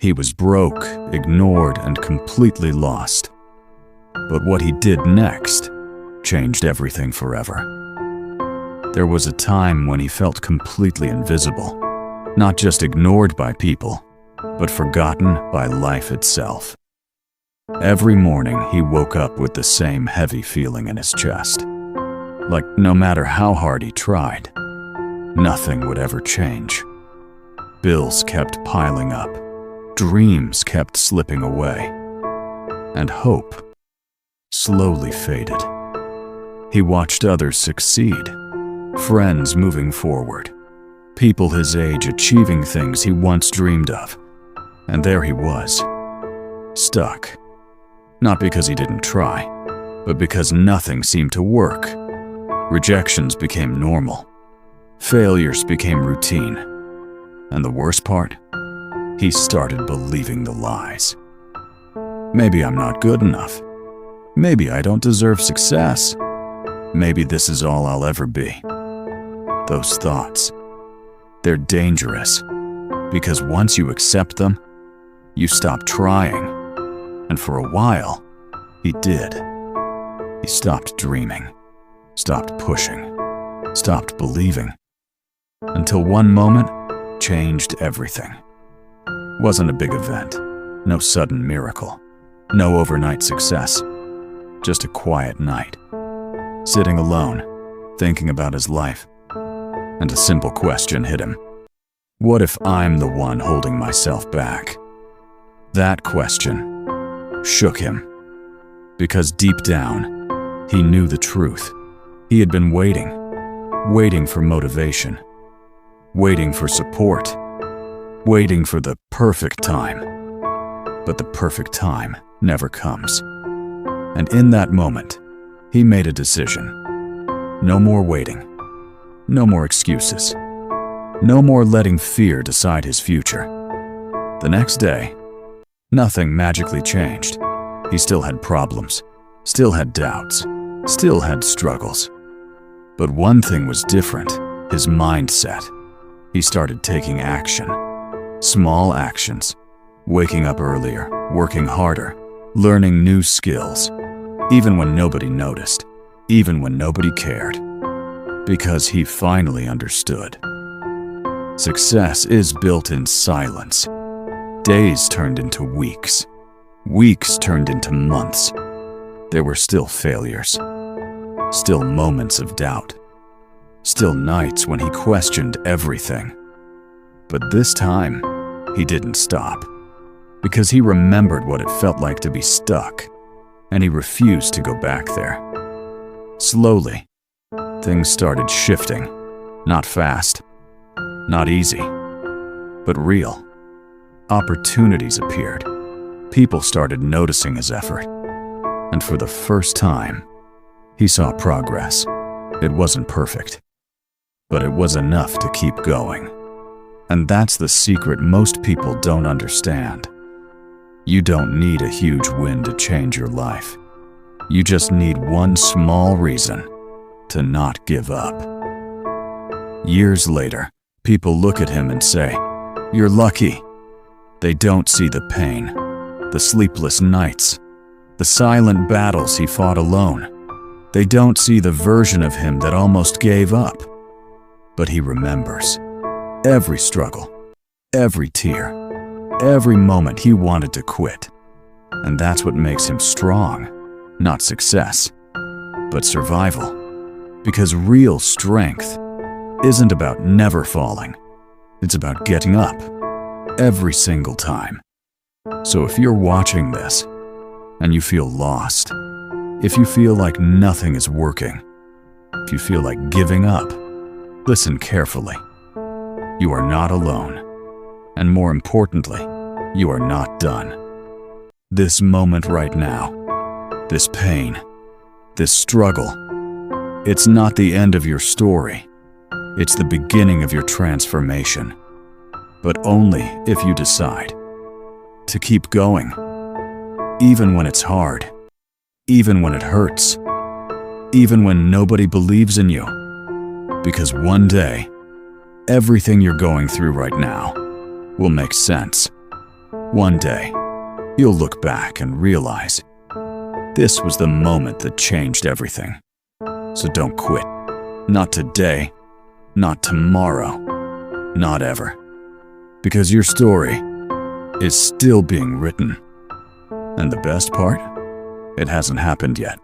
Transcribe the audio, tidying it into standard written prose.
He was broke, ignored, and completely lost. But what he did next changed everything forever. There was a time when he felt completely invisible, not just ignored by people, but forgotten by life itself. Every morning he woke up with the same heavy feeling in his chest, like no matter how hard he tried, nothing would ever change. Bills kept piling up, dreams kept slipping away, and hope slowly faded. He watched others succeed, friends moving forward, people his age achieving things he once dreamed of, and there he was, stuck. Not because he didn't try, but because nothing seemed to work. Rejections became normal. Failures became routine. And the worst part? He started believing the lies. Maybe I'm not good enough. Maybe I don't deserve success. Maybe this is all I'll ever be. Those thoughts, they're dangerous, because once you accept them, you stop trying. And for a while, he did. He stopped dreaming, stopped pushing, stopped believing, until one moment changed everything. Wasn't a big event, no sudden miracle, no overnight success, just a quiet night, sitting alone, thinking about his life, and a simple question hit him. What if I'm the one holding myself back? That question shook him, because deep down, he knew the truth. He had been waiting for motivation, waiting for support, waiting for the perfect time. But the perfect time never comes. And in that moment, he made a decision. No more waiting, no more excuses, no more letting fear decide his future. The next day, nothing magically changed. He still had problems, still had doubts, still had struggles. But one thing was different, his mindset. He started taking action. Small actions. Waking up earlier, working harder, learning new skills. Even when nobody noticed, even when nobody cared. Because he finally understood. Success is built in silence. Days turned into weeks. Weeks turned into months. There were still failures. Still moments of doubt. Still nights when he questioned everything. But this time, he didn't stop. Because he remembered what it felt like to be stuck, and he refused to go back there. Slowly, things started shifting. Not fast, not easy, but real. Opportunities appeared. People started noticing his effort. And for the first time, he saw progress. It wasn't perfect, but it was enough to keep going. And that's the secret most people don't understand. You don't need a huge win to change your life. You just need one small reason to not give up. Years later, people look at him and say, "You're lucky." They don't see the pain, the sleepless nights, the silent battles he fought alone. They don't see the version of him that almost gave up. But he remembers every struggle, every tear, every moment he wanted to quit. And that's what makes him strong, not success, but survival. Because real strength isn't about never falling. It's about getting up every single time. So if you're watching this and you feel lost, if you feel like nothing is working, if you feel like giving up, listen carefully. You are not alone. And more importantly, you are not done. This moment right now, this pain, this struggle, it's not the end of your story. It's the beginning of your transformation. But only if you decide to keep going, even when it's hard, even when it hurts, even when nobody believes in you. Because one day, everything you're going through right now will make sense. One day, you'll look back and realize this was the moment that changed everything. So don't quit. Not today, not tomorrow, not ever. Because your story is still being written. And the best part? It hasn't happened yet.